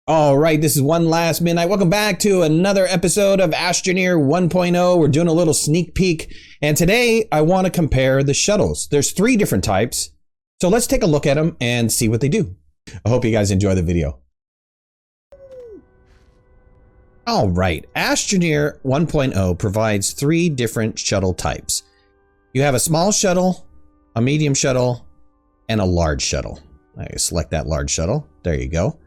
All right, this is One Last Midnight. Welcome back to another episode of Astroneer 1.0. We're doing a little sneak peek, and today I want to compare the shuttles. There's 3 different types, so let's take a look at them and see what they do. I hope you guys enjoy the video. All right, Astroneer 1.0 provides 3 different shuttle types. You have a small shuttle, a medium shuttle, and a large shuttle. I select that large shuttle. There you go.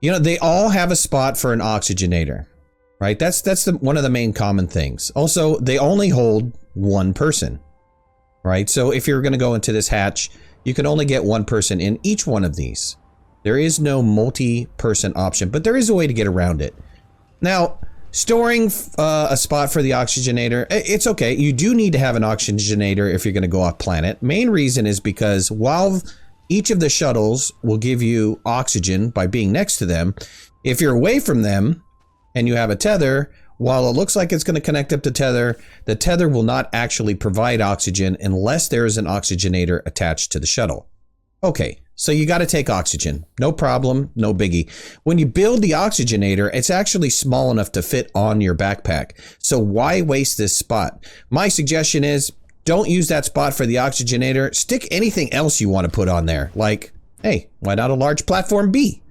You know, they all have a spot for an oxygenator, right? That's one of the main common things. Also, they only hold 1 person, right? So if you're going to go into this hatch, you can only get 1 person in each one of these. There is no multi-person option, but there is a way to get around it. Now, storing a spot for the oxygenator, it's okay. You do need to have an oxygenator if you're going to go off planet. Main reason is because while each of the shuttles will give you oxygen by being next to them, if you're away from them and you have a tether, while it looks like it's going to connect up to tether, the tether will not actually provide oxygen unless there is an oxygenator attached to the shuttle. Okay, so you got to take oxygen. No problem, no biggie. When you build the oxygenator, it's actually small enough to fit on your backpack. So why waste this spot? My suggestion is, don't use that spot for the oxygenator. Stick anything else you want to put on there. Like, hey, why not a large platform B?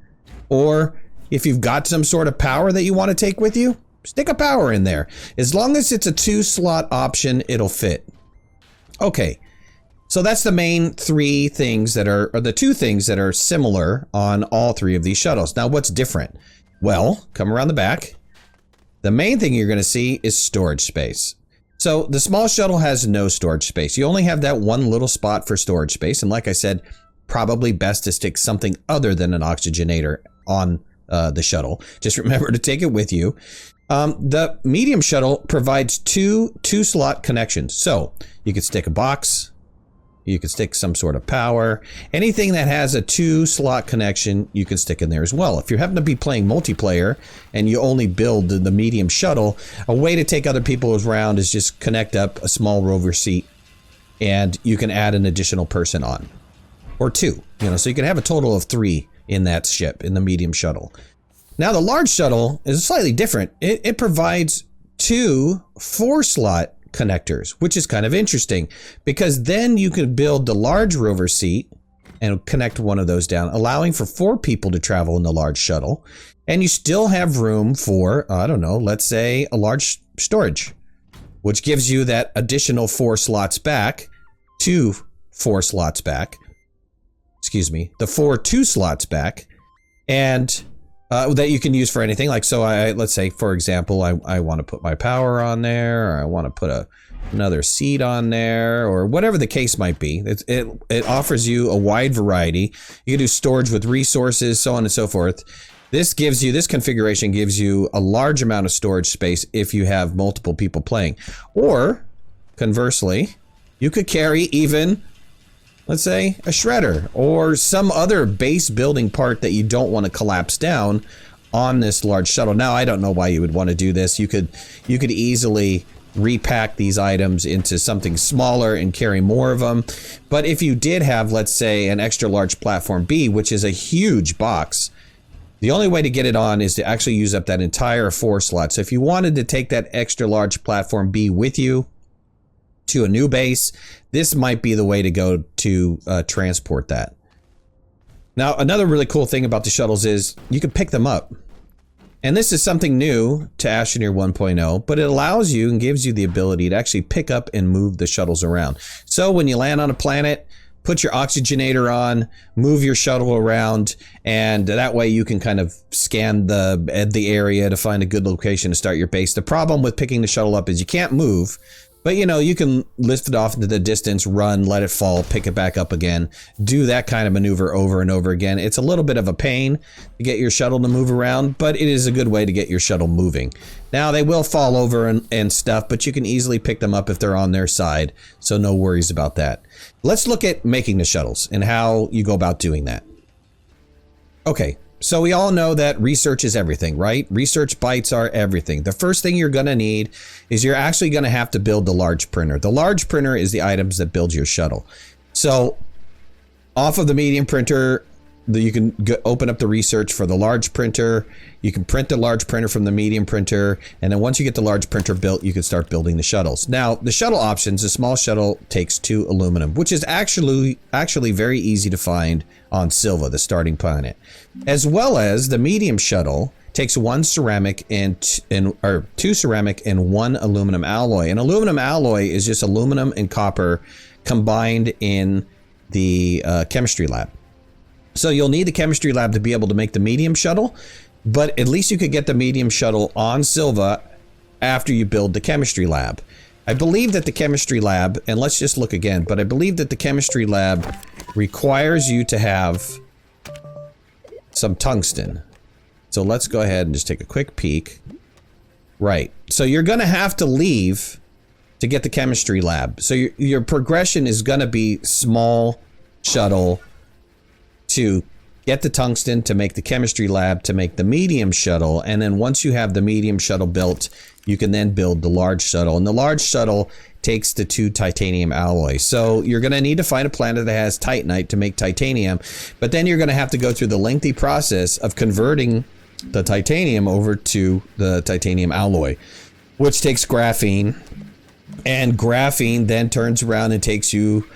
Or if you've got some sort of power that you want to take with you, stick a power in there. As long as it's a 2-slot option, it'll fit. Okay, so that's the main 3 things that are, or the 2 things that are similar on all 3 of these shuttles. Now, what's different? Well, come around the back. The main thing you're going to see is storage space. So the small shuttle has no storage space. You only have that 1 little spot for storage space. And like I said, probably best to stick something other than an oxygenator on the shuttle. Just remember to take it with you. The medium shuttle provides 2 2-slot connections. So you could stick a box, you could stick some sort of power, anything that has a 2-slot connection, you can stick in there as well. If you happen to be playing multiplayer and you only build the medium shuttle, a way to take other people around is just connect up a small rover seat and you can add an additional person on, or 2, you know, so you can have a total of 3 in that ship, in the medium shuttle. Now the large shuttle is slightly different. It provides 2 4-slot connectors, which is kind of interesting because then you could build the large rover seat and connect one of those down, allowing for 4 people to travel in the large shuttle. And you still have room for, I don't know, let's say a large storage, which gives you that additional 4 slots back, 2 4 slots back, excuse me, the 4 2 slots back, and that you can use for anything. Like, so let's say, for example, I want to put my power on there, or I want to put another seat on there, or whatever the case might be. It offers you a wide variety. You can do storage with resources, so on and so forth. This configuration gives you a large amount of storage space if you have multiple people playing. Or, conversely, you could carry even, let's say, a shredder or some other base building part that you don't want to collapse down on this large shuttle. Now, I don't know why you would want to do this. You could easily repack these items into something smaller and carry more of them. But if you did have, let's say, an extra large platform B, which is a huge box, the only way to get it on is to actually use up that entire 4 slots. So if you wanted to take that extra large platform B with you to a new base, this might be the way to go to transport that. Now, another really cool thing about the shuttles is you can pick them up. And this is something new to Astroneer 1.0, but it allows you and gives you the ability to actually pick up and move the shuttles around. So when you land on a planet, put your oxygenator on, move your shuttle around, and that way you can kind of scan the area to find a good location to start your base. The problem with picking the shuttle up is you can't move. But, you know, you can lift it off into the distance, run, let it fall, pick it back up again, do that kind of maneuver over and over again. It's a little bit of a pain to get your shuttle to move around, but it is a good way to get your shuttle moving. Now, they will fall over and stuff, but you can easily pick them up if they're on their side, so no worries about that. Let's look at making the shuttles and how you go about doing that. Okay. So we all know that research is everything, right? Research bytes are everything. The first thing you're going to need is you're actually going to have to build the large printer. The large printer is the items that build your shuttle. So off of the medium printer, you can open up the research for the large printer. You can print the large printer from the medium printer. And then once you get the large printer built, you can start building the shuttles. Now, the shuttle options, the small shuttle takes 2 aluminum, which is actually very easy to find on Silva, the starting planet. As well as the medium shuttle takes 1 ceramic or 2 ceramic and 1 aluminum alloy. And aluminum alloy is just aluminum and copper combined in the chemistry lab. So you'll need the chemistry lab to be able to make the medium shuttle, but at least you could get the medium shuttle on Silva after you build the chemistry lab. I believe that the chemistry lab, and let's just look again, but I believe that the chemistry lab requires you to have some tungsten. So let's go ahead and just take a quick peek. Right. So you're going to have to leave to get the chemistry lab. So your progression is going to be small shuttle to get the tungsten, to make the chemistry lab, to make the medium shuttle. And then once you have the medium shuttle built, you can then build the large shuttle. And the large shuttle takes the 2 titanium alloys. So you're going to need to find a planet that has titanite to make titanium. But then you're going to have to go through the lengthy process of converting the titanium over to the titanium alloy, which takes graphene. And graphene then turns around and takes you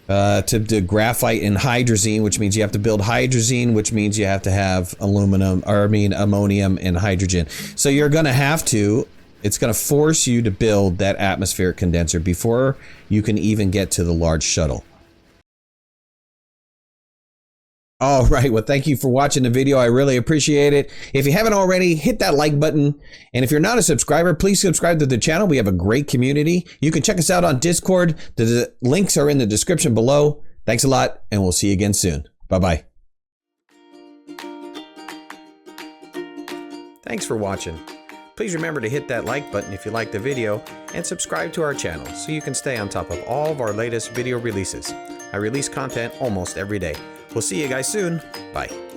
to graphite and hydrazine, which means you have to build hydrazine, which means you have to have ammonium and hydrogen. So you're going to have to, it's going to force you to build that atmospheric condenser before you can even get to the large shuttle. All right, well, thank you for watching the video. I really appreciate it. If you haven't already, hit that like button. And if you're not a subscriber, please subscribe to the channel. We have a great community. You can check us out on Discord. The links are in the description below. Thanks a lot, and we'll see you again soon. Bye-bye. Thanks for watching. Please remember to hit that like button if you liked the video, and subscribe to our channel so you can stay on top of all of our latest video releases. I release content almost every day. We'll see you guys soon. Bye.